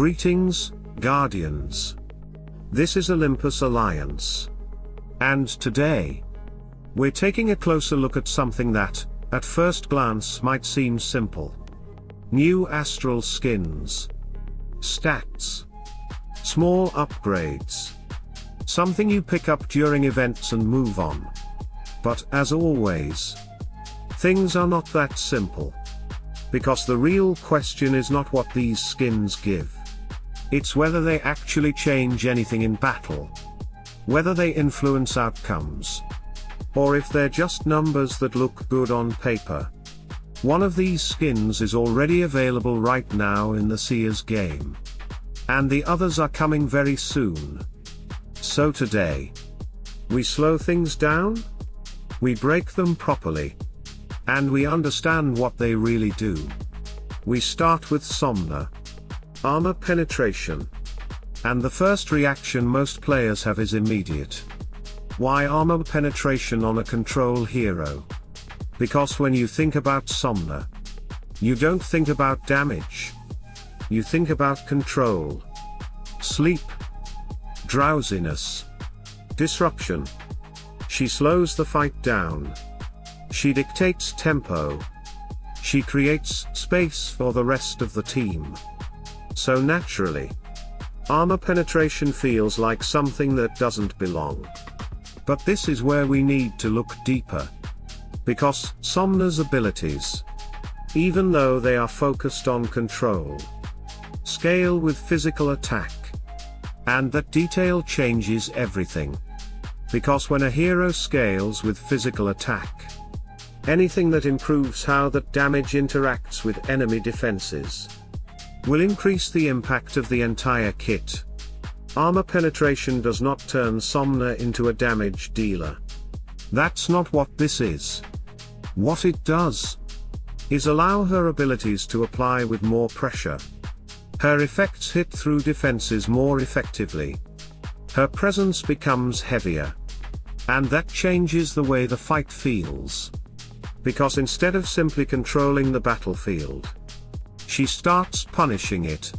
Greetings, Guardians. This is Olympus Alliance. And today, we're taking a closer look at something that, at first glance, might seem simple. New Astral Skins. Stats. Small upgrades. Something you pick up during events and move on. But as always, things are not that simple. Because the real question is not what these skins give. It's whether they actually change anything in battle. Whether they influence outcomes. Or if they're just numbers that look good on paper. One of these skins is already available right now in the Seer's game. And the others are coming very soon. So today, we slow things down, we break them properly, and we understand what they really do. We start with Somna. Armor penetration. And the first reaction most players have is immediate. Why armor penetration on a control hero? Because when you think about Somna, you don't think about damage. You think about control. Sleep. Drowsiness. Disruption. She slows the fight down. She dictates tempo. She creates space for the rest of the team. So naturally, armor penetration feels like something that doesn't belong. But this is where we need to look deeper. Because Somna's abilities, even though they are focused on control, scale with physical attack. And that detail changes everything. Because when a hero scales with physical attack, anything that improves how that damage interacts with enemy defenses will increase the impact of the entire kit. Armor penetration does not turn Somna into a damage dealer. That's not what this is. What it does is allow her abilities to apply with more pressure. Her effects hit through defenses more effectively. Her presence becomes heavier. And that changes the way the fight feels. Because instead of simply controlling the battlefield, she starts punishing it.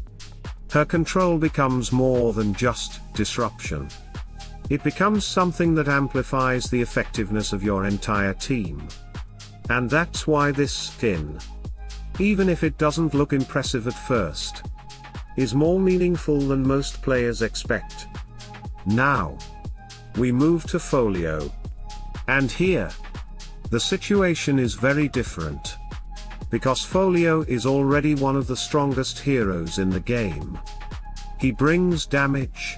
Her control becomes more than just disruption. It becomes something that amplifies the effectiveness of your entire team. And that's why this skin, even if it doesn't look impressive at first, is more meaningful than most players expect. Now, we move to Folio. And here, the situation is very different. Because Folio is already one of the strongest heroes in the game. He brings damage.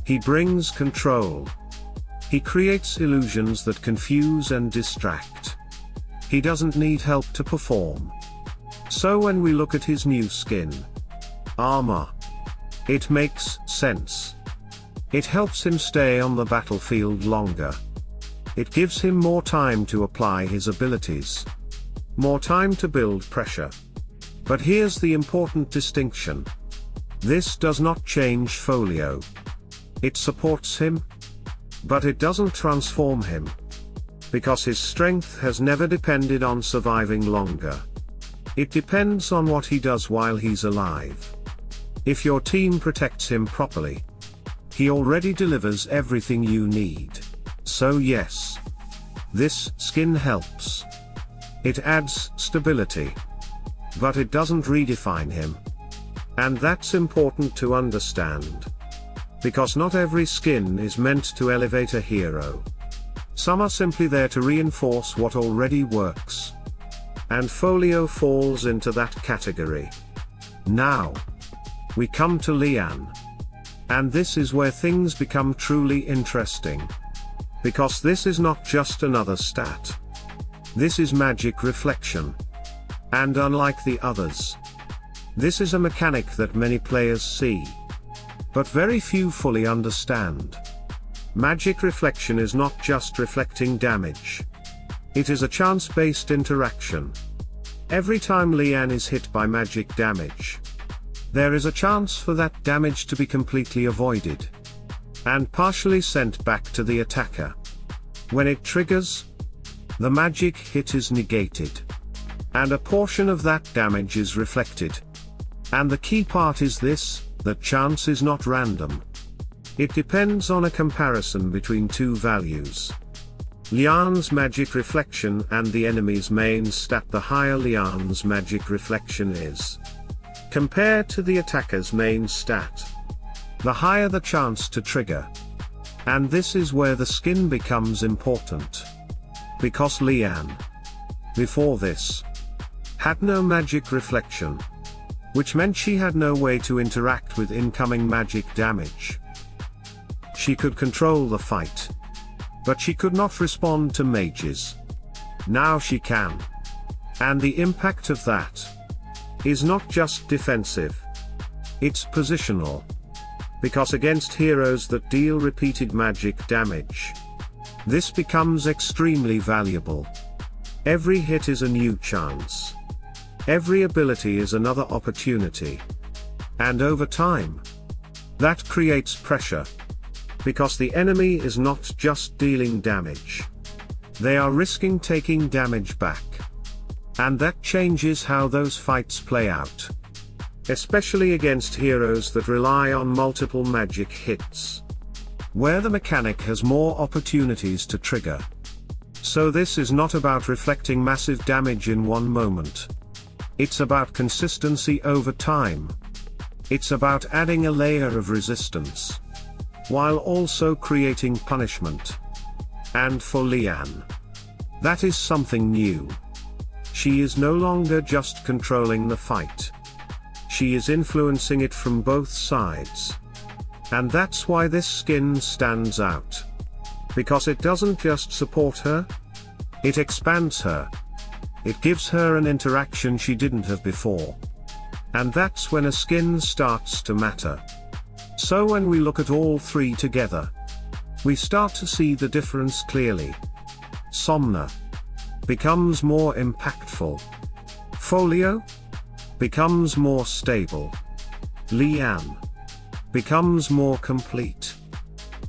He brings control. He creates illusions that confuse and distract. He doesn't need help to perform. So when we look at his new skin, Armor, it makes sense. It helps him stay on the battlefield longer. It gives him more time to apply his abilities. More time to build pressure. But here's the important distinction. This does not change Folio. It supports him. But it doesn't transform him. Because his strength has never depended on surviving longer. It depends on what he does while he's alive. If your team protects him properly, he already delivers everything you need. So yes, this skin helps. It adds stability. But it doesn't redefine him. And that's important to understand. Because not every skin is meant to elevate a hero. Some are simply there to reinforce what already works. And Folio falls into that category. Now, we come to Lian. And this is where things become truly interesting. Because this is not just another stat. This is magic reflection. And unlike the others, this is a mechanic that many players see, but very few fully understand. Magic reflection is not just reflecting damage. It is a chance-based interaction. Every time Leanne is hit by magic damage, there is a chance for that damage to be completely avoided and partially sent back to the attacker. When it triggers, the magic hit is negated, and a portion of that damage is reflected. And the key part is this: that chance is not random. It depends on a comparison between two values. Lian's magic reflection and the enemy's main stat. The higher Lian's magic reflection is, compared to the attacker's main stat, the higher the chance to trigger. And this is where the skin becomes important. Because Leanne, before this, had no magic reflection, which meant she had no way to interact with incoming magic damage. She could control the fight, but she could not respond to mages. Now she can. And the impact of that is not just defensive, it's positional. Because against heroes that deal repeated magic damage, this becomes extremely valuable. Every hit is a new chance. Every ability is another opportunity. And over time, that creates pressure. Because the enemy is not just dealing damage. They are risking taking damage back. And that changes how those fights play out. Especially against heroes that rely on multiple magic hits, where the mechanic has more opportunities to trigger. So this is not about reflecting massive damage in one moment. It's about consistency over time. It's about adding a layer of resistance, while also creating punishment. And for Leanne, that is something new. She is no longer just controlling the fight. She is influencing it from both sides. And that's why this skin stands out. Because it doesn't just support her, it expands her. It gives her an interaction she didn't have before. And that's when a skin starts to matter. So when we look at all three together, we start to see the difference clearly. Somna becomes more impactful. Folio becomes more stable. Lian becomes more complete.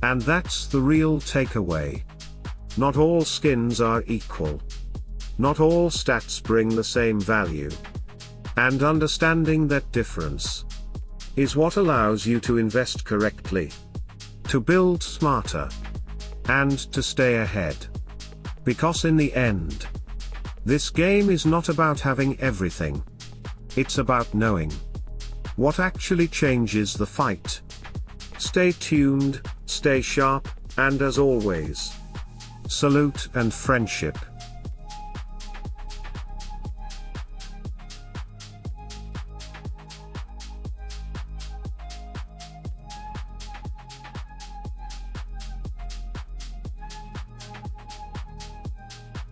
And that's the real takeaway. Not all skins are equal. Not all stats bring the same value. And understanding that difference is what allows you to invest correctly, to build smarter, and to stay ahead. Because in the end, this game is not about having everything. It's about knowing what actually changes the fight. Stay tuned, stay sharp, and as always, salute and friendship.